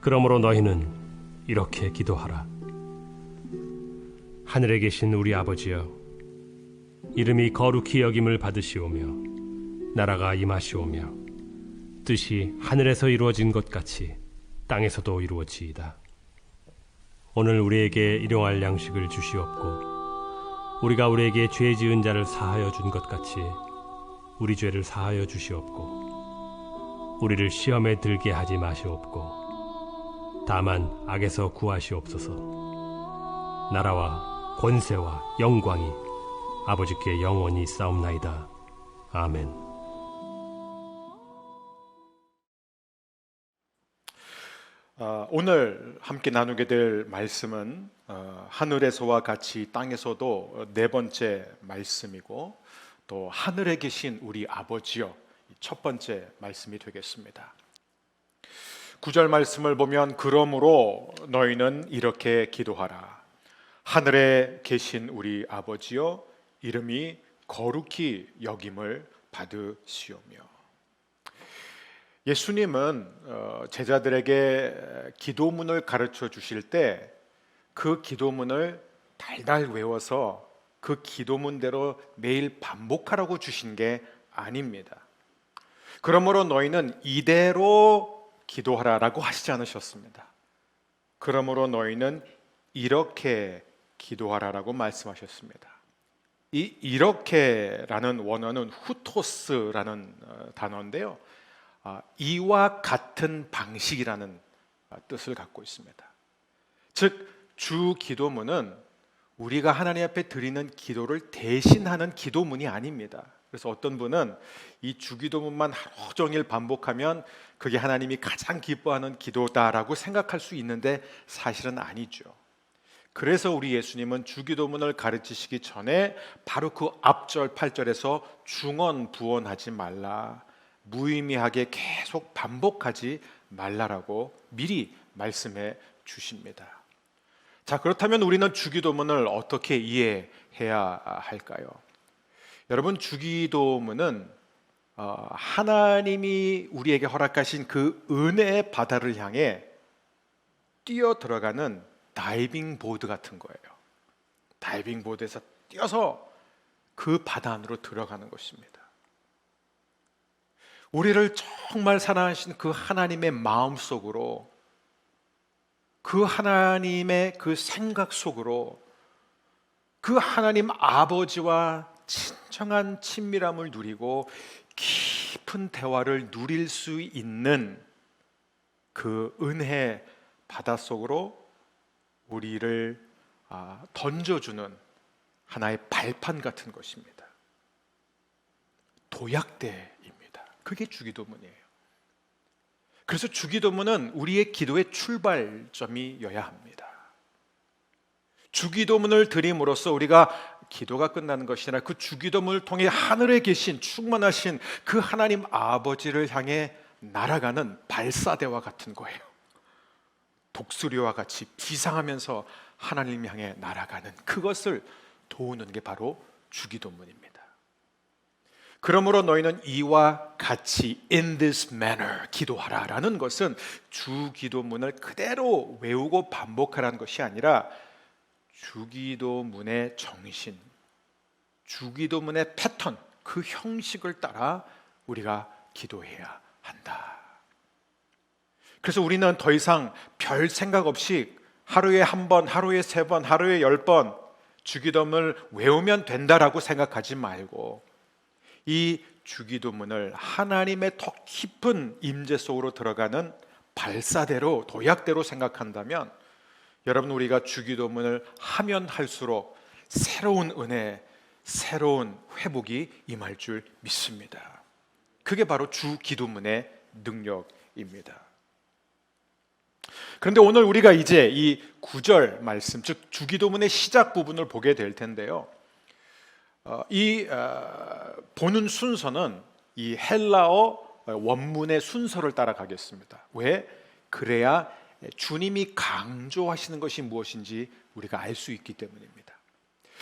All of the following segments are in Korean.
그러므로 너희는 이렇게 기도하라. 하늘에 계신 우리 아버지여, 이름이 거룩히 여김을 받으시오며 나라가 임하시오며 뜻이 하늘에서 이루어진 것 같이 땅에서도 이루어지이다. 오늘 우리에게 일용할 양식을 주시옵고, 우리가 우리에게 죄 지은 자를 사하여 준 것 같이 우리 죄를 사하여 주시옵고, 우리를 시험에 들게 하지 마시옵고 다만 악에서 구하시옵소서. 나라와 권세와 영광이 아버지께 영원히 있사옵나이다. 아멘. 오늘 함께 나누게 될 말씀은 하늘에서와 같이 땅에서도 네 번째 말씀이고, 또 하늘에 계신 우리 아버지여 첫 번째 말씀이 되겠습니다. 9절 말씀을 보면 그러므로 너희는 이렇게 기도하라. 하늘에 계신 우리 아버지여, 이름이 거룩히 여김을 받으시오며. 예수님은 제자들에게 기도문을 가르쳐 주실 때 그 기도문을 달달 외워서 그 기도문대로 매일 반복하라고 주신 게 아닙니다. 그러므로 너희는 이대로 기도하라라고 하시지 않으셨습니다. 그러므로 너희는 이렇게 기도하라라고 말씀하셨습니다. 이 이렇게라는 원어는 후토스라는 단어인데요, 이와 같은 방식이라는 뜻을 갖고 있습니다. 즉, 주 기도문은 우리가 하나님 앞에 드리는 기도를 대신하는 기도문이 아닙니다. 그래서 어떤 분은 이 주기도문만 하루 종일 반복하면 그게 하나님이 가장 기뻐하는 기도다라고 생각할 수 있는데 사실은 아니죠. 그래서 우리 예수님은 주기도문을 가르치시기 전에 바로 그 앞절 8절에서 중언부언하지 말라, 무의미하게 계속 반복하지 말라라고 미리 말씀해 주십니다. 자, 그렇다면 우리는 주기도문을 어떻게 이해해야 할까요? 여러분, 주기도문은 하나님이 우리에게 허락하신 그 은혜의 바다를 향해 뛰어 들어가는 다이빙 보드 같은 거예요. 다이빙 보드에서 뛰어서 그 바다 안으로 들어가는 것입니다. 우리를 정말 사랑하신 그 하나님의 마음 속으로, 그 하나님의 그 생각 속으로, 그 하나님 아버지와 진정한 친밀함을 누리고 깊은 대화를 누릴 수 있는 그 은혜 바다 속으로 우리를 던져주는 하나의 발판 같은 것입니다. 도약대입니다. 그게 주기도문이에요. 그래서 주기도문은 우리의 기도의 출발점이어야 합니다. 주기도문을 드림으로써 우리가 기도가 끝나는 것이 아니라 그 주기도문을 통해 하늘에 계신 충만하신 그 하나님 아버지를 향해 날아가는 발사대와 같은 거예요. 독수리와 같이 비상하면서 하나님 향해 날아가는 그것을 도우는 게 바로 주기도문입니다. 그러므로 너희는 이와 같이 in this manner 기도하라라는 것은 주기도문을 그대로 외우고 반복하라는 것이 아니라 주기도문의 정신, 주기도문의 패턴, 그 형식을 따라 우리가 기도해야 한다. 그래서 우리는 더 이상 별 생각 없이 하루에 한 번, 하루에 세 번, 하루에 10번 주기도문을 외우면 된다라고 생각하지 말고 이 주기도문을 하나님의 더 깊은 임재 속으로 들어가는 발사대로, 도약대로 생각한다면 여러분, 우리가 주기도문을 하면 할수록 새로운 은혜, 새로운 회복이 임할 줄 믿습니다. 그게 바로 주기도문의 능력입니다. 그런데 오늘 우리가 이제 이 9절 말씀, 즉 주기도문의 시작 부분을 보게 될 텐데요, 보는 순서는 이 헬라어 원문의 순서를 따라가겠습니다. 왜? 그래야 주님이 강조하시는 것이 무엇인지 우리가 알 수 있기 때문입니다.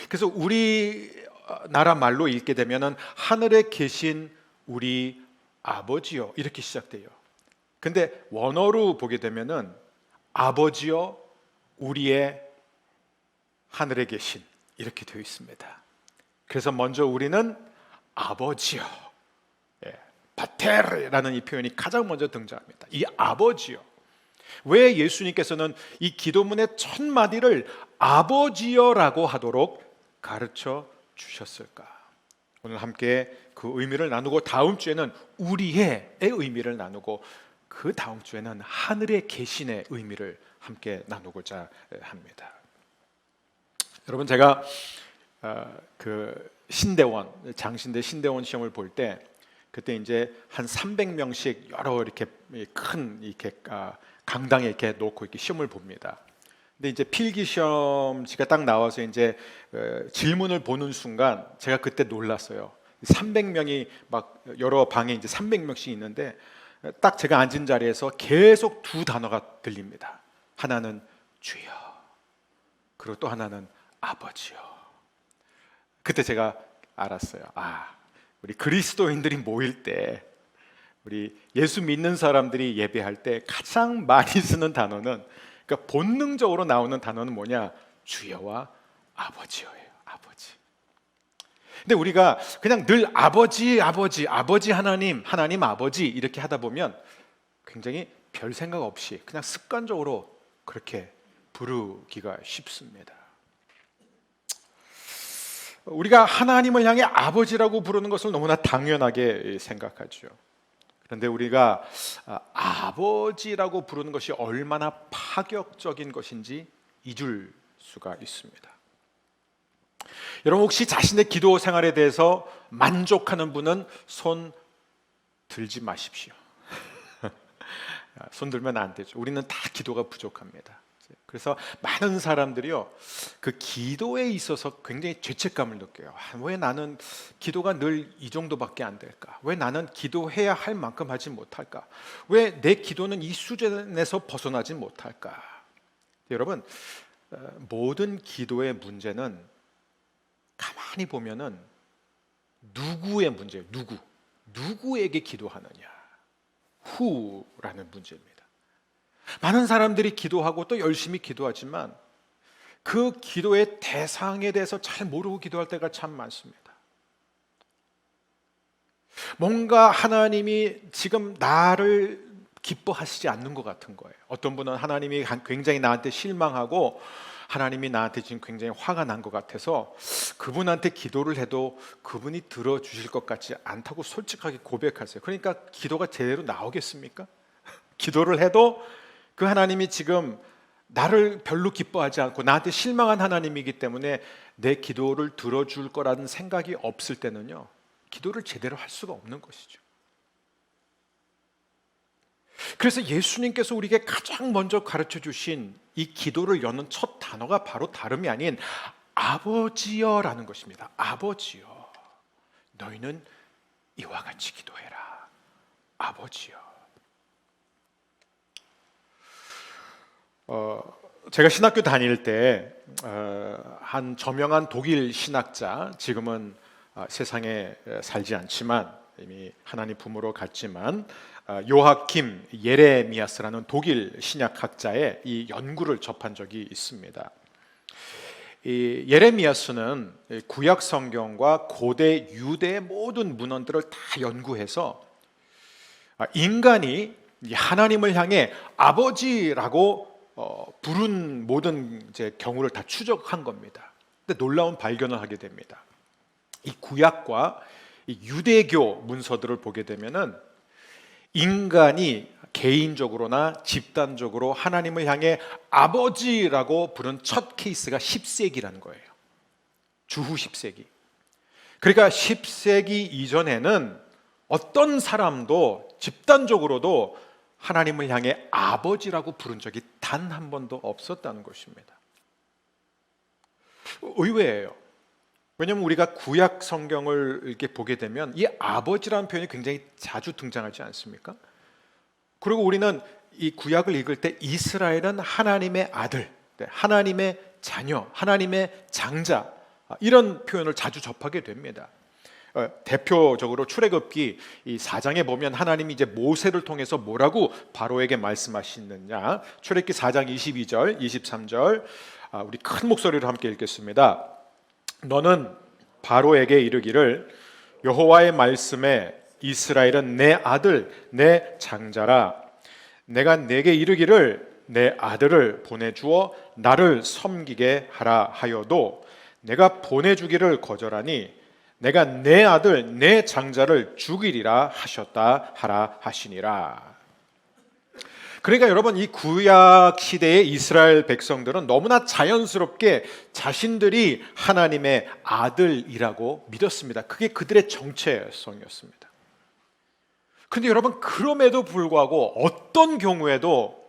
그래서 우리나라 말로 읽게 되면은 하늘에 계신 우리 아버지요 이렇게 시작돼요. 근데 원어로 보게 되면은 아버지여 우리의 하늘에 계신, 이렇게 되어 있습니다. 그래서 먼저 우리는 아버지여, 파테르라는 이 표현이 가장 먼저 등장합니다. 이 아버지여. 왜 예수님께서는 이 기도문의 첫 마디를 아버지여라고 하도록 가르쳐 주셨을까? 오늘 함께 그 의미를 나누고, 다음 주에는 우리의 의미를 나누고, 그 다음 주에는 하늘에 계신의 의미를 함께 나누고자 합니다. 여러분, 제가 그 신대원, 장신대 신대원 시험을 볼 때, 그때 이제 한 300명씩 여러 이렇게 큰 이렇게 강당에 이렇게 놓고 이렇게 시험을 봅니다. 근데 이제 필기 시험지가 딱 나와서 이제 질문을 보는 순간 제가 그때 놀랐어요. 300명이 막 여러 방에 이제 300명씩 있는데, 딱 제가 앉은 자리에서 계속 두 단어가 들립니다. 하나는 주여, 그리고 또 하나는 아버지요. 그때 제가 알았어요. 우리 그리스도인들이 모일 때, 우리 예수 믿는 사람들이 예배할 때 가장 많이 쓰는 단어는, 그러니까 본능적으로 나오는 단어는 뭐냐? 주여와 아버지여예요. 아버지. 근데 우리가 그냥 늘 아버지 하나님, 하나님 아버지 이렇게 하다 보면 굉장히 별 생각 없이 그냥 습관적으로 그렇게 부르기가 쉽습니다. 우리가 하나님을 향해 아버지라고 부르는 것을 너무나 당연하게 생각하죠. 그런데 우리가 아버지라고 부르는 것이 얼마나 파격적인 것인지 잊을 수가 있습니다. 여러분, 혹시 자신의 기도 생활에 대해서 만족하는 분은 손 들지 마십시오. 손 들면 안 되죠. 우리는 다 기도가 부족합니다. 그래서 많은 사람들이요, 그 기도에 있어서 굉장히 죄책감을 느껴요. 왜 나는 기도가 늘 이 정도밖에 안 될까? 왜 나는 기도해야 할 만큼 하지 못할까? 왜 내 기도는 이 수준에서 벗어나지 못할까? 여러분, 모든 기도의 문제는 가만히 보면은 누구의 문제예요. 누구에게 기도하느냐, who라는 문제입니다. 많은 사람들이 기도하고 또 열심히 기도하지만 그 기도의 대상에 대해서 잘 모르고 기도할 때가 참 많습니다. 뭔가 하나님이 지금 나를 기뻐하시지 않는 것 같은 거예요. 어떤 분은 하나님이 굉장히 나한테 실망하고 하나님이 나한테 지금 굉장히 화가 난 것 같아서 그분한테 기도를 해도 그분이 들어주실 것 같지 않다고 솔직하게 고백하세요. 그러니까 기도가 제대로 나오겠습니까? 기도를 해도 그 하나님이 지금 나를 별로 기뻐하지 않고 나한테 실망한 하나님이기 때문에 내 기도를 들어줄 거라는 생각이 없을 때는요, 기도를 제대로 할 수가 없는 것이죠. 그래서 예수님께서 우리에게 가장 먼저 가르쳐 주신 이 기도를 여는 첫 단어가 바로 다름이 아닌 아버지여라는 것입니다. 아버지여, 너희는 이와 같이 기도해라. 아버지여. 제가 신학교 다닐 때 한 저명한 독일 신학자, 지금은 세상에 살지 않지만 이미 하나님 품으로 갔지만, 요하킴 예레미야스라는 독일 신약학자의 이 연구를 접한 적이 있습니다. 이 예레미야스는 구약 성경과 고대 유대의 모든 문헌들을 다 연구해서 인간이 하나님을 향해 아버지라고 부른 모든 경우를 다 추적한 겁니다. 근데 놀라운 발견을 하게 됩니다. 이 구약과 이 유대교 문서들을 보게 되면은 인간이 개인적으로나 집단적으로 하나님을 향해 아버지라고 부른 첫 케이스가 10세기라는 거예요. 주후 10세기. 그러니까 10세기 이전에는 어떤 사람도 집단적으로도 하나님을 향해 아버지라고 부른 적이 단 한 번도 없었다는 것입니다. 의외예요. 왜냐하면 우리가 구약 성경을 이렇게 보게 되면 이 아버지라는 표현이 굉장히 자주 등장하지 않습니까? 그리고 우리는 이 구약을 읽을 때 이스라엘은 하나님의 아들, 하나님의 자녀, 하나님의 장자, 이런 표현을 자주 접하게 됩니다. 대표적으로 출애굽기 이 4장에 보면 하나님이 이제 모세를 통해서 뭐라고 바로에게 말씀하시느냐. 출애굽기 4장 22절, 23절 우리 큰 목소리로 함께 읽겠습니다. 너는 바로에게 이르기를 여호와의 말씀에 이스라엘은 내 아들 내 장자라. 내가 내게 이르기를 내 아들을 보내주어 나를 섬기게 하라 하여도 내가 보내주기를 거절하니 내가 내 아들 내 장자를 죽이리라 하셨다 하라 하시니라. 그러니까 여러분, 이 구약 시대의 이스라엘 백성들은 너무나 자연스럽게 자신들이 하나님의 아들이라고 믿었습니다. 그게 그들의 정체성이었습니다. 근데 여러분, 그럼에도 불구하고 어떤 경우에도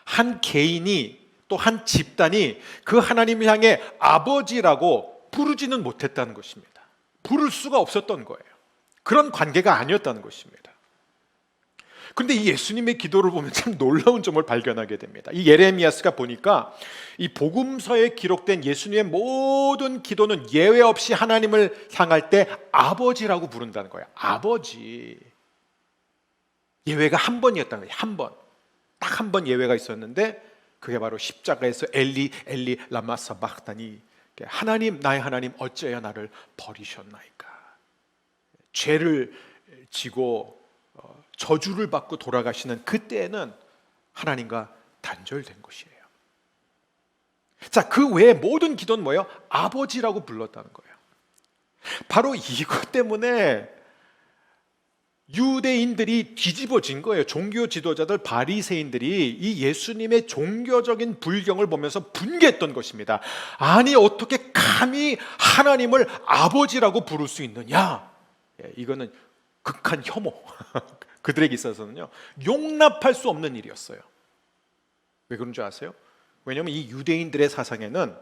한 개인이 또 한 집단이 그 하나님을 향해 아버지라고 부르지는 못했다는 것입니다. 부를 수가 없었던 거예요. 그런 관계가 아니었다는 것입니다. 그런데 이 예수님의 기도를 보면 참 놀라운 점을 발견하게 됩니다. 이 예레미야스가 보니까 이 복음서에 기록된 예수님의 모든 기도는 예외 없이 하나님을 향할 때 아버지라고 부른다는 거예요. 아버지. 예외가 한 번이었다는 거예요. 한 번. 딱 한 번 예외가 있었는데 그게 바로 십자가에서 엘리 엘리 라마 사박다니, 하나님 나의 하나님 어찌하여 나를 버리셨나이까. 죄를 지고 저주를 받고 돌아가시는 그때에는 하나님과 단절된 것이에요. 자, 그 외에 모든 기도는 뭐예요? 아버지라고 불렀다는 거예요. 바로 이것 때문에 유대인들이 뒤집어진 거예요. 종교 지도자들 바리새인들이 이 예수님의 종교적인 불경을 보면서 분개했던 것입니다. 아니, 어떻게 감히 하나님을 아버지라고 부를 수 있느냐? 이거는 극한 혐오. 그들에게 있어서는요, 용납할 수 없는 일이었어요. 왜 그런 줄 아세요? 왜냐하면 이 유대인들의 사상에는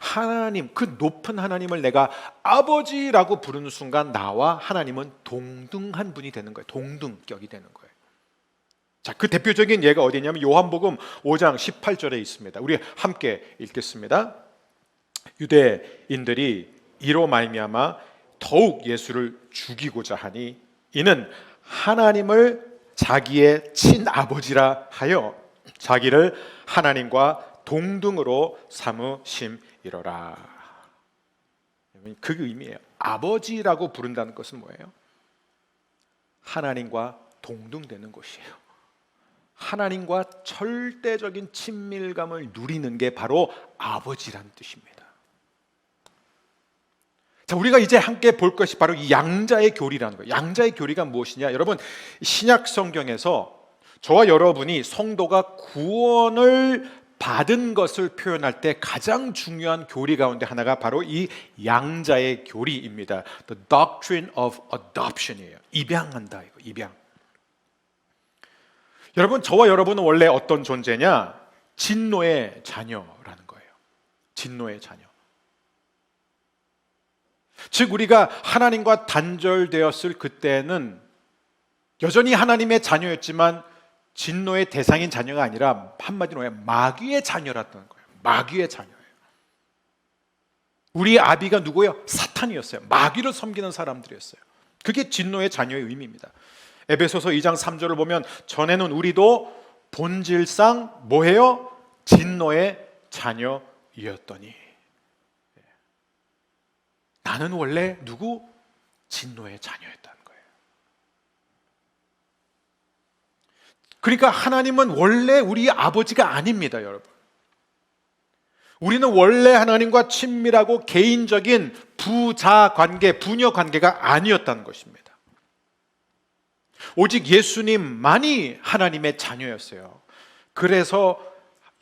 하나님, 그 높은 하나님을 내가 아버지라고 부르는 순간 나와 하나님은 동등한 분이 되는 거예요. 동등격이 되는 거예요. 자, 그 대표적인 예가 어디냐면 요한복음 5장 18절에 있습니다. 우리 함께 읽겠습니다. 유대인들이 이로 말미암아 더욱 예수를 죽이고자 하니 이는 하나님을 자기의 친아버지라 하여 자기를 하나님과 동등으로 삼으심이로라. 그 의미예요. 아버지라고 부른다는 것은 뭐예요? 하나님과 동등되는 것이에요. 하나님과 절대적인 친밀감을 누리는 게 바로 아버지란 뜻입니다. 자, 우리가 이제 함께 볼 것이 바로 이 양자의 교리라는 거예요. 양자의 교리가 무엇이냐? 여러분, 신약 성경에서 저와 여러분이 성도가 구원을 받은 것을 표현할 때 가장 중요한 교리 가운데 하나가 바로 이 양자의 교리입니다. The doctrine of adoption이에요. 입양한다, 이거 입양. 여러분, 저와 여러분은 원래 어떤 존재냐? 진노의 자녀라는 거예요. 진노의 자녀. 즉, 우리가 하나님과 단절되었을 그때는 여전히 하나님의 자녀였지만 진노의 대상인 자녀가 아니라 한마디로 마귀의 자녀라는 거예요. 마귀의 자녀예요. 우리의 아비가 누구예요? 사탄이었어요. 마귀를 섬기는 사람들이었어요. 그게 진노의 자녀의 의미입니다. 에베소서 2장 3절을 보면 전에는 우리도 본질상 뭐예요? 진노의 자녀이었더니. 나는 원래 누구? 진노의 자녀였다는 거예요. 그러니까 하나님은 원래 우리 아버지가 아닙니다, 여러분. 우리는 원래 하나님과 친밀하고 개인적인 부자 관계, 부녀 관계가 아니었다는 것입니다. 오직 예수님만이 하나님의 자녀였어요. 그래서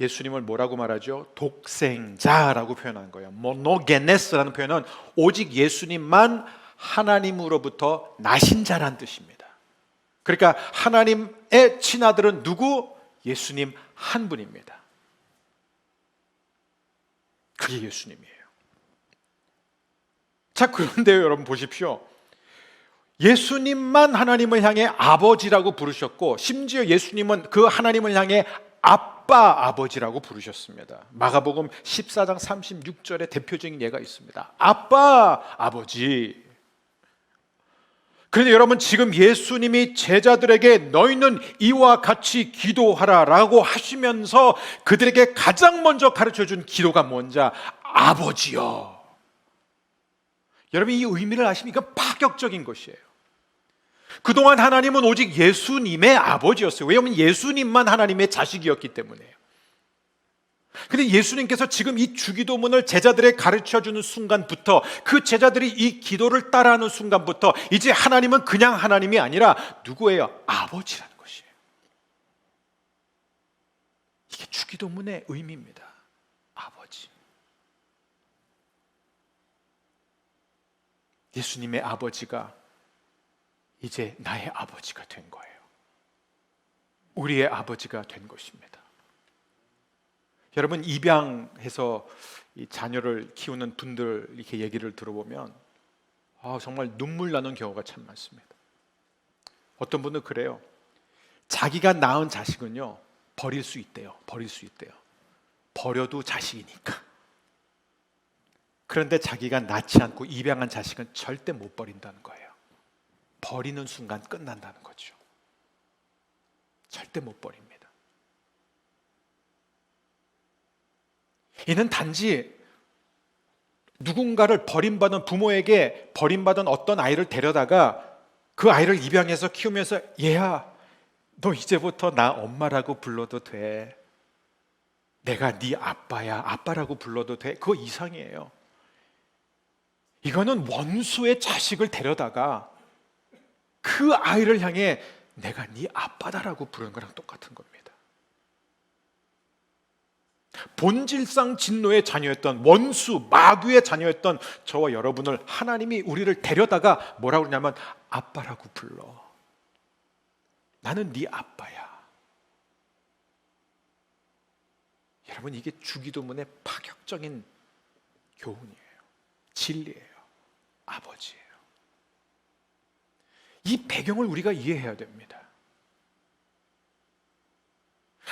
예수님을 뭐라고 말하죠? 독생자라고 표현한 거예요. 모노게네스라는 표현은 오직 예수님만 하나님으로부터 나신 자란 뜻입니다. 그러니까 하나님의 친아들은 누구? 예수님 한 분입니다. 그게 예수님이에요. 자, 그런데요, 여러분 보십시오. 예수님만 하나님을 향해 아버지라고 부르셨고, 심지어 예수님은 그 하나님을 향해 아빠, 아버지라고 부르셨습니다. 마가복음 14장 36절에 대표적인 예가 있습니다. 아빠, 아버지. 그런데 여러분, 지금 예수님이 제자들에게 너희는 이와 같이 기도하라라고 하시면서 그들에게 가장 먼저 가르쳐준 기도가 뭔지 아버지여. 여러분, 이 의미를 아십니까? 파격적인 것이에요. 그동안 하나님은 오직 예수님의 아버지였어요. 왜냐하면 예수님만 하나님의 자식이었기 때문에요. 근데 예수님께서 지금 이 주기도문을 제자들에게 가르쳐주는 순간부터, 그 제자들이 이 기도를 따라하는 순간부터 이제 하나님은 그냥 하나님이 아니라 누구예요? 아버지라는 것이에요. 이게 주기도문의 의미입니다. 아버지. 예수님의 아버지가 이제 나의 아버지가 된 거예요. 우리의 아버지가 된 것입니다. 여러분, 입양해서 이 자녀를 키우는 분들 이렇게 얘기를 들어보면 정말 눈물 나는 경우가 참 많습니다. 어떤 분은 그래요. 자기가 낳은 자식은요, 버릴 수 있대요. 버려도 자식이니까. 그런데 자기가 낳지 않고 입양한 자식은 절대 못 버린다는 거예요. 버리는 순간 끝난다는 거죠. 절대 못 버립니다. 이는 단지 누군가를 버림받은 부모에게 버림받은 어떤 아이를 데려다가 그 아이를 입양해서 키우면서 얘야, 너 이제부터 나 엄마라고 불러도 돼. 내가 네 아빠야. 아빠라고 불러도 돼. 그거 이상이에요. 이거는 원수의 자식을 데려다가 그 아이를 향해 내가 네 아빠다라고 부르는 거랑 똑같은 겁니다. 본질상 진노의 자녀였던, 원수 마귀의 자녀였던 저와 여러분을 하나님이 우리를 데려다가 뭐라고 그러냐면 아빠라고 불러. 나는 네 아빠야. 여러분, 이게 주기도문의 파격적인 교훈이에요. 진리예요. 아버지예요. 이 배경을 우리가 이해해야 됩니다.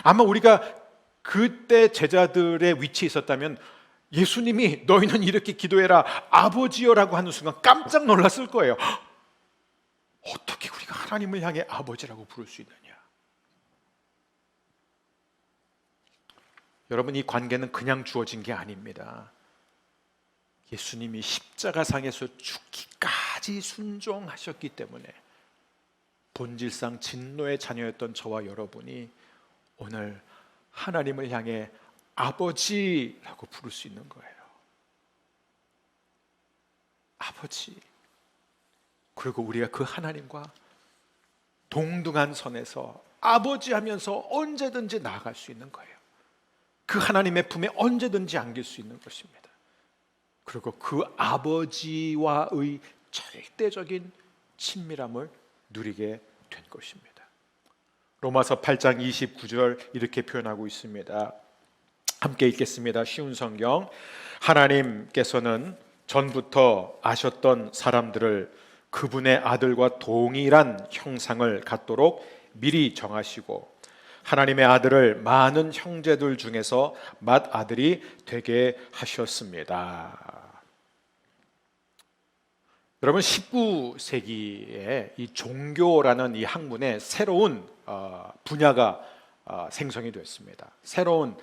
아마 우리가 그때 제자들의 위치에 있었다면 예수님이 너희는 이렇게 기도해라 아버지여라고 하는 순간 깜짝 놀랐을 거예요. 어떻게 우리가 하나님을 향해 아버지라고 부를 수 있느냐. 여러분, 이 관계는 그냥 주어진 게 아닙니다. 예수님이 십자가상에서 죽기까지 순종하셨기 때문에 본질상 진노의 자녀였던 저와 여러분이 오늘 하나님을 향해 아버지라고 부를 수 있는 거예요. 아버지. 그리고 우리가 그 하나님과 동등한 선에서 아버지 하면서 언제든지 나아갈 수 있는 거예요. 그 하나님의 품에 언제든지 안길 수 있는 것입니다. 그리고 그 아버지와의 절대적인 친밀함을 누리게 된 것입니다. 로마서 8장 29절 이렇게 표현하고 있습니다. 함께 읽겠습니다. 쉬운 성경. 하나님께서는 전부터 아셨던 사람들을 그분의 아들과 동일한 형상을 갖도록 미리 정하시고 하나님의 아들을 많은 형제들 중에서 맏아들이 되게 하셨습니다. 여러분, 19세기에 이 종교라는 이 학문에 새로운 분야가 생성이 됐습니다. 새로운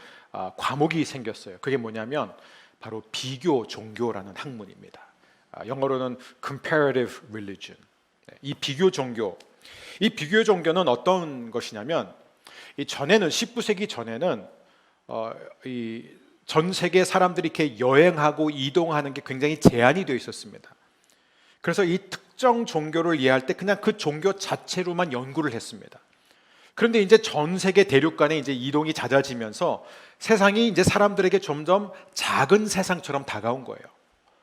과목이 생겼어요. 그게 뭐냐면 바로 비교 종교라는 학문입니다. 영어로는 comparative religion. 이 비교 종교. 이 비교 종교는 어떤 것이냐면 이 전에는 19세기 전에는 이 전 세계 사람들이 이렇게 여행하고 이동하는 게 굉장히 제한이 되어 있었습니다. 그래서 이 특정 종교를 이해할 때 그냥 그 종교 자체로만 연구를 했습니다. 그런데 이제 전 세계 대륙 간에 이제 이동이 잦아지면서 세상이 이제 사람들에게 점점 작은 세상처럼 다가온 거예요.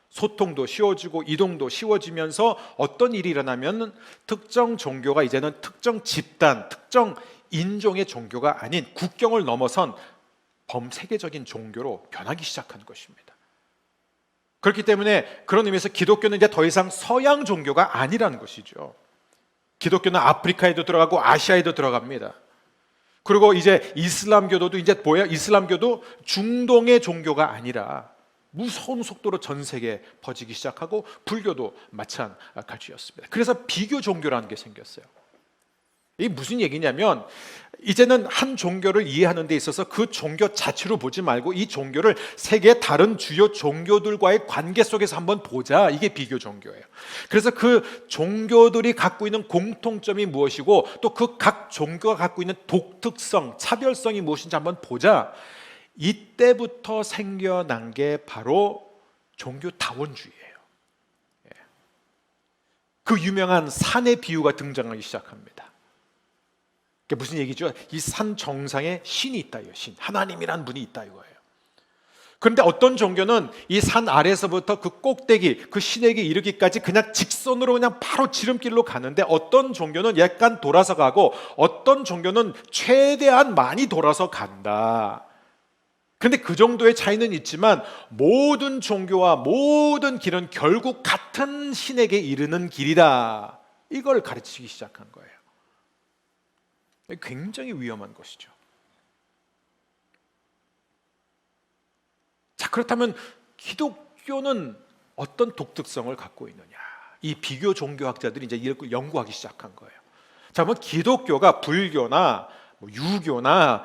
소통도 쉬워지고 이동도 쉬워지면서 어떤 일이 일어나면 특정 종교가 이제는 특정 집단, 특정 인종의 종교가 아닌 국경을 넘어선 범세계적인 종교로 변하기 시작한 것입니다. 그렇기 때문에 그런 의미에서 기독교는 이제 더 이상 서양 종교가 아니라는 것이죠. 기독교는 아프리카에도 들어가고 아시아에도 들어갑니다. 그리고 이제 이슬람교도도 이제 뭐야? 이슬람교도 중동의 종교가 아니라 무서운 속도로 전 세계에 퍼지기 시작하고 불교도 마찬가지였습니다. 그래서 비교 종교라는 게 생겼어요. 이게 무슨 얘기냐면 이제는 한 종교를 이해하는 데 있어서 그 종교 자체로 보지 말고 이 종교를 세계 다른 주요 종교들과의 관계 속에서 한번 보자. 이게 비교 종교예요. 그래서 그 종교들이 갖고 있는 공통점이 무엇이고 또 그 각 종교가 갖고 있는 독특성, 차별성이 무엇인지 한번 보자. 이때부터 생겨난 게 바로 종교다원주의예요. 그 유명한 산의 비유가 등장하기 시작합니다. 그게 무슨 얘기죠? 이 산 정상에 신이 있다, 신, 하나님이란 분이 있다 이거예요. 그런데 어떤 종교는 이 산 아래서부터 그 꼭대기, 그 신에게 이르기까지 그냥 직선으로 그냥 바로 지름길로 가는데 어떤 종교는 약간 돌아서 가고 어떤 종교는 최대한 많이 돌아서 간다. 그런데 그 정도의 차이는 있지만 모든 종교와 모든 길은 결국 같은 신에게 이르는 길이다. 이걸 가르치기 시작한 거예요. 굉장히 위험한 것이죠. 자, 그렇다면 기독교는 어떤 독특성을 갖고 있느냐? 이 비교 종교학자들이 이제 이걸 연구하기 시작한 거예요. 자, 뭐 기독교가 불교나 유교나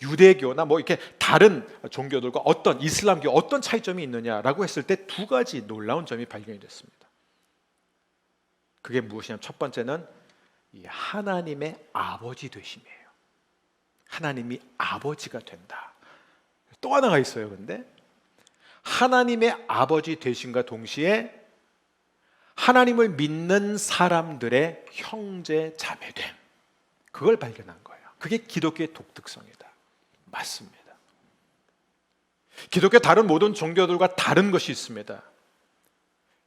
유대교나 이렇게 다른 종교들과 어떤 이슬람교 어떤 차이점이 있느냐라고 했을 때 두 가지 놀라운 점이 발견이 됐습니다. 그게 무엇이냐면 첫 번째는 이 하나님의 아버지 되심이에요. 하나님이 아버지가 된다. 또 하나가 있어요. 근데 하나님의 아버지 되심과 동시에 하나님을 믿는 사람들의 형제 자매됨, 그걸 발견한 거예요. 그게 기독교의 독특성이다. 맞습니다. 기독교 다른 모든 종교들과 다른 것이 있습니다.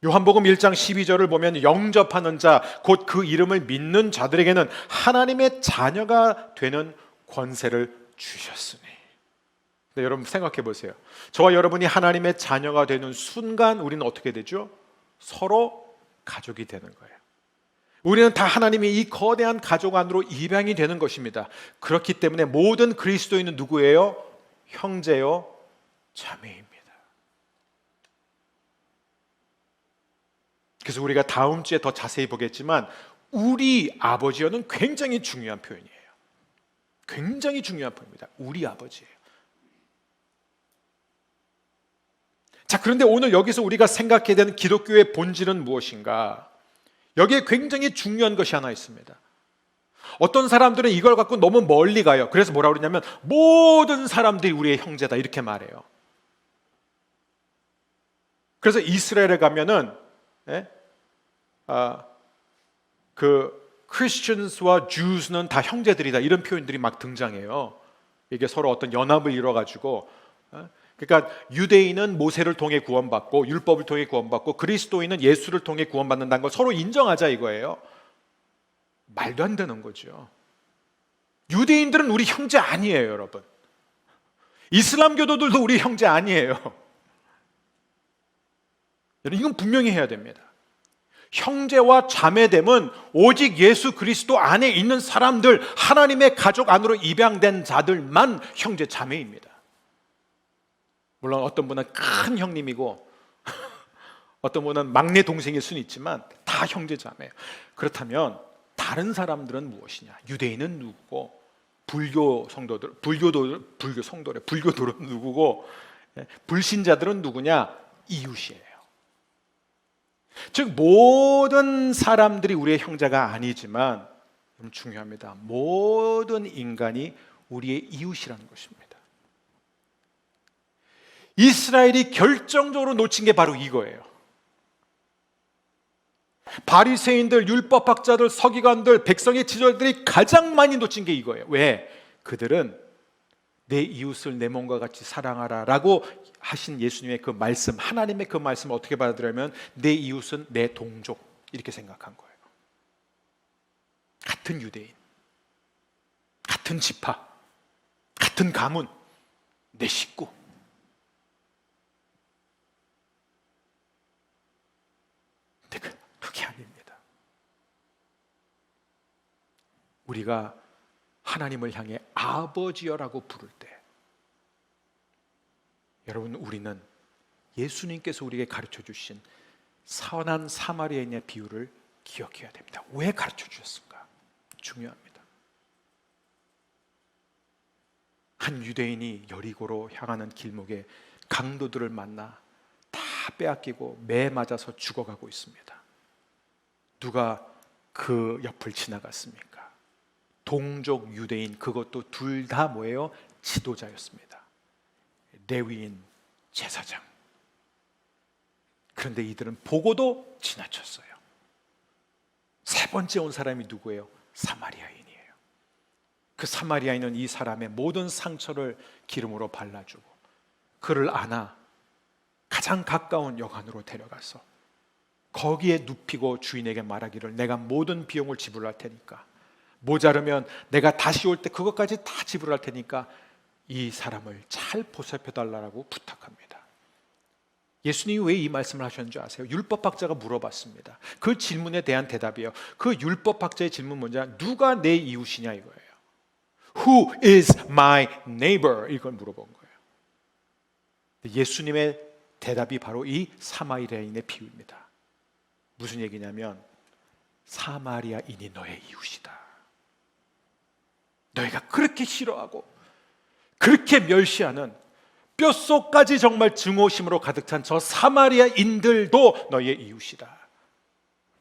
요한복음 1장 12절을 보면 영접하는 자, 곧 그 이름을 믿는 자들에게는 하나님의 자녀가 되는 권세를 주셨으니. 네, 여러분 생각해 보세요. 저와 여러분이 하나님의 자녀가 되는 순간 우리는 어떻게 되죠? 서로 가족이 되는 거예요. 우리는 다 하나님이 이 거대한 가족 안으로 입양이 되는 것입니다. 그렇기 때문에 모든 그리스도인은 누구예요? 형제요, 자매입니다. 그래서 우리가 다음 주에 더 자세히 보겠지만 우리 아버지여는 굉장히 중요한 표현이에요. 굉장히 중요한 표현입니다. 우리 아버지예요. 자, 그런데 오늘 여기서 우리가 생각해야 되는 기독교의 본질은 무엇인가? 여기에 굉장히 중요한 것이 하나 있습니다. 어떤 사람들은 이걸 갖고 너무 멀리 가요. 그래서 뭐라고 그러냐면 모든 사람들이 우리의 형제다 이렇게 말해요. 그래서 이스라엘에 가면은 Christians와 Jews는 다 형제들이다 이런 표현들이 막 등장해요. 이게 서로 어떤 연합을 이뤄가지고 그러니까 유대인은 모세를 통해 구원받고 율법을 통해 구원받고 그리스도인은 예수를 통해 구원받는다는 걸 서로 인정하자 이거예요. 말도 안 되는 거죠. 유대인들은 우리 형제 아니에요, 여러분. 이슬람교도들도 우리 형제 아니에요. 이건 분명히 해야 됩니다. 형제와 자매됨은 오직 예수 그리스도 안에 있는 사람들, 하나님의 가족 안으로 입양된 자들만 형제 자매입니다. 물론 어떤 분은 큰 형님이고 어떤 분은 막내 동생일 수는 있지만 다 형제 자매예요. 그렇다면 다른 사람들은 무엇이냐? 유대인은 누구고 불교 성도들은 누구고 불신자들은 누구냐? 이웃이에요. 즉 모든 사람들이 우리의 형제가 아니지만 중요합니다. 모든 인간이 우리의 이웃이라는 것입니다. 이스라엘이 결정적으로 놓친 게 바로 이거예요. 바리새인들, 율법학자들, 서기관들, 백성의 지도자들이 가장 많이 놓친 게 이거예요. 왜? 그들은 내 이웃을 내 몸과 같이 사랑하라 라고 하신 예수님의 그 말씀, 하나님의 그 말씀을 어떻게 받아들이냐면 내 이웃은 내 동족 이렇게 생각한 거예요. 같은 유대인, 같은 지파, 같은 가문, 내 식구. 근데 그게 아닙니다. 우리가 하나님을 향해 아버지여라고 부를 때 여러분, 우리는 예수님께서 우리에게 가르쳐 주신 선한 사마리아인의 비유를 기억해야 됩니다. 왜 가르쳐 주셨을까? 중요합니다. 한 유대인이 여리고로 향하는 길목에 강도들을 만나 다 빼앗기고 매 맞아서 죽어가고 있습니다. 누가 그 옆을 지나갔습니까? 동족 유대인, 그것도 둘 다 뭐예요? 지도자였습니다. 레위인, 제사장. 그런데 이들은 보고도 지나쳤어요. 세 번째 온 사람이 누구예요? 사마리아인이에요. 그 사마리아인은 이 사람의 모든 상처를 기름으로 발라주고 그를 안아 가장 가까운 여관으로 데려가서 거기에 눕히고 주인에게 말하기를 내가 모든 비용을 지불할 테니까, 모자르면 내가 다시 올 때 그것까지 다 지불할 테니까 이 사람을 잘 보살펴달라고 부탁합니다. 예수님이 왜 이 말씀을 하셨는지 아세요? 율법학자가 물어봤습니다. 그 질문에 대한 대답이에요. 그 율법학자의 질문 뭐냐? 누가 내 이웃이냐 이거예요. Who is my neighbor? 이걸 물어본 거예요. 예수님의 대답이 바로 이 사마리아인의 비유입니다. 무슨 얘기냐면 사마리아인이 너의 이웃이다. 너희가 그렇게 싫어하고 그렇게 멸시하는 뼛속까지 정말 증오심으로 가득 찬 저 사마리아인들도 너의 이웃이다.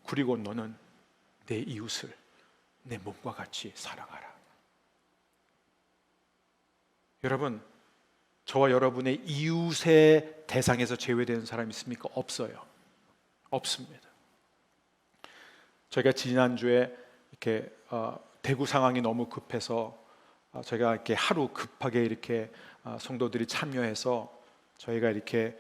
그리고 너는 내 이웃을 내 몸과 같이 사랑하라. 여러분, 저와 여러분의 이웃의 대상에서 제외되는 사람이 있습니까? 없어요. 없습니다. 저희가 지난주에 이렇게 대구 상황이 너무 급해서 저희가 이렇게 하루 급하게 이렇게 성도들이 참여해서 저희가 이렇게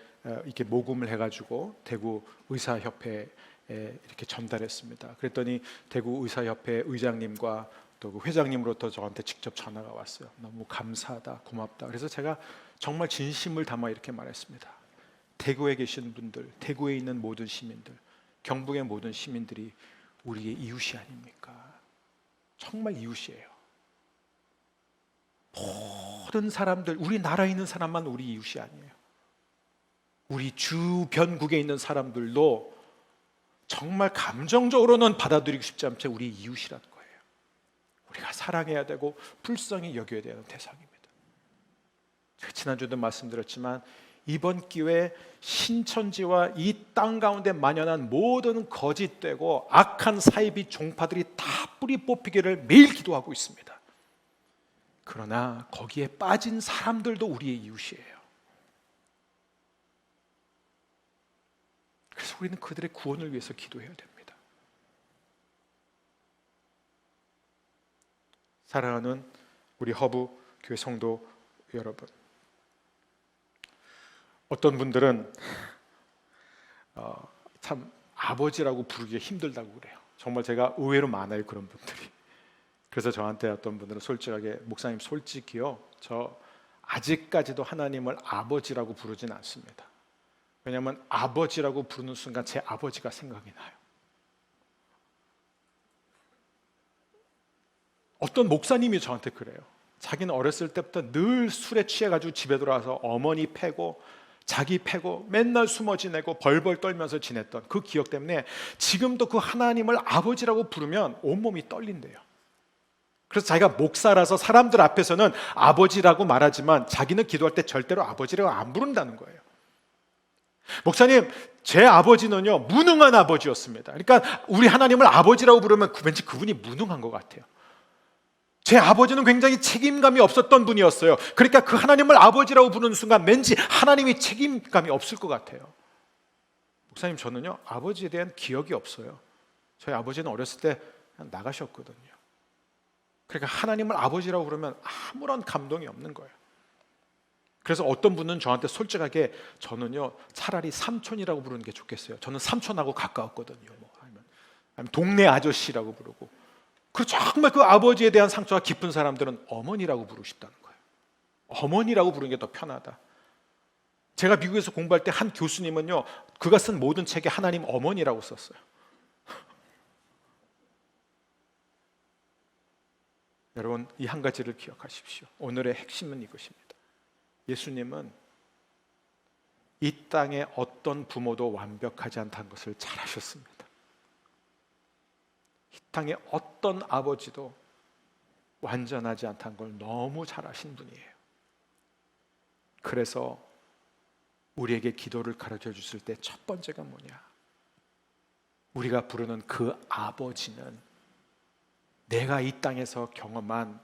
모금을 해가지고 대구 의사협회에 이렇게 전달했습니다. 그랬더니 대구 의사협회 의장님과 또 그 회장님으로부터 저한테 직접 전화가 왔어요. 너무 감사하다, 고맙다. 그래서 제가 정말 진심을 담아 이렇게 말했습니다. 대구에 계신 분들, 대구에 있는 모든 시민들, 경북의 모든 시민들이 우리의 이웃이 아닙니까? 정말 이웃이에요. 모든 사람들, 우리나라에 있는 사람만 우리 이웃이 아니에요. 우리 주변국에 있는 사람들도 정말 감정적으로는 받아들이고 싶지 않지만 우리 이웃이라는 거예요. 우리가 사랑해야 되고 불쌍히 여겨야 되는 대상입니다. 제가 지난주에도 말씀드렸지만 이번 기회에 신천지와 이 땅 가운데 만연한 모든 거짓되고 악한 사이비 종파들이 다 뿌리 뽑히기를 매일 기도하고 있습니다. 그러나 거기에 빠진 사람들도 우리의 이웃이에요. 그래서 우리는 그들의 구원을 위해서 기도해야 됩니다. 사랑하는 우리 허브 교회 성도 여러분, 어떤 분들은 참 아버지라고 부르기가 힘들다고 그래요. 정말 제가 의외로 많아요, 그런 분들이. 그래서 저한테 어떤 분들은 솔직하게, 목사님 솔직히요, 저 아직까지도 하나님을 아버지라고 부르진 않습니다. 왜냐하면 아버지라고 부르는 순간 제 아버지가 생각이 나요. 어떤 목사님이 저한테 그래요. 자기는 어렸을 때부터 늘 술에 취해가지고 집에 돌아와서 어머니 패고 자기 패고 맨날 숨어 지내고 벌벌 떨면서 지냈던 그 기억 때문에 지금도 그 하나님을 아버지라고 부르면 온몸이 떨린대요. 그래서 자기가 목사라서 사람들 앞에서는 아버지라고 말하지만 자기는 기도할 때 절대로 아버지라고 안 부른다는 거예요. 목사님, 제 아버지는요 무능한 아버지였습니다. 그러니까 우리 하나님을 아버지라고 부르면 왠지 그분이 무능한 것 같아요. 제 아버지는 굉장히 책임감이 없었던 분이었어요. 그러니까 그 하나님을 아버지라고 부르는 순간 왠지 하나님이 책임감이 없을 것 같아요. 목사님, 저는요 아버지에 대한 기억이 없어요. 저희 아버지는 어렸을 때 그냥 나가셨거든요. 그러니까 하나님을 아버지라고 부르면 아무런 감동이 없는 거예요. 그래서 어떤 분은 저한테 솔직하게 저는요 차라리 삼촌이라고 부르는 게 좋겠어요. 저는 삼촌하고 가까웠거든요. 아니면 동네 아저씨라고 부르고. 그리고 정말 그 아버지에 대한 상처가 깊은 사람들은 어머니라고 부르고 싶다는 거예요. 어머니라고 부르는 게 더 편하다. 제가 미국에서 공부할 때 한 교수님은요 그가 쓴 모든 책에 하나님 어머니라고 썼어요. 여러분, 이 한 가지를 기억하십시오. 오늘의 핵심은 이것입니다. 예수님은 이 땅에 어떤 부모도 완벽하지 않다는 것을 잘 아셨습니다. 이 땅에 어떤 아버지도 완전하지 않다는 걸 너무 잘 아신 분이에요. 그래서 우리에게 기도를 가르쳐 주실 때 첫 번째가 뭐냐? 우리가 부르는 그 아버지는 내가 이 땅에서 경험한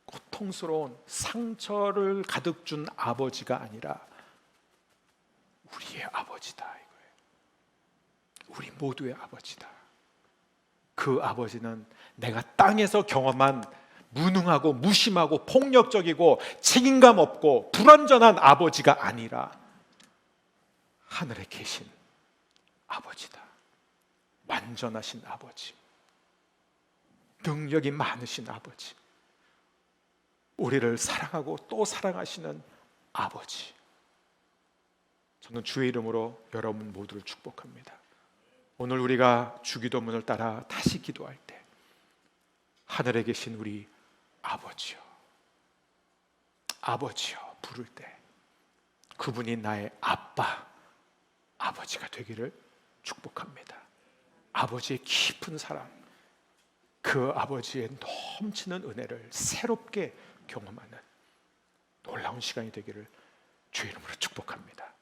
고통스러운 상처를 가득 준 아버지가 아니라 우리의 아버지다 이거예요. 우리 모두의 아버지다. 그 아버지는 내가 땅에서 경험한 무능하고 무심하고 폭력적이고 책임감 없고 불완전한 아버지가 아니라 하늘에 계신 아버지다. 완전하신 아버지, 능력이 많으신 아버지, 우리를 사랑하고 또 사랑하시는 아버지. 저는 주의 이름으로 여러분 모두를 축복합니다. 오늘 우리가 주기도문을 따라 다시 기도할 때 하늘에 계신 우리 아버지요, 아버지요 부를 때 그분이 나의 아빠, 아버지가 되기를 축복합니다. 아버지의 깊은 사랑, 그 아버지의 넘치는 은혜를 새롭게 경험하는 놀라운 시간이 되기를 주의 이름으로 축복합니다.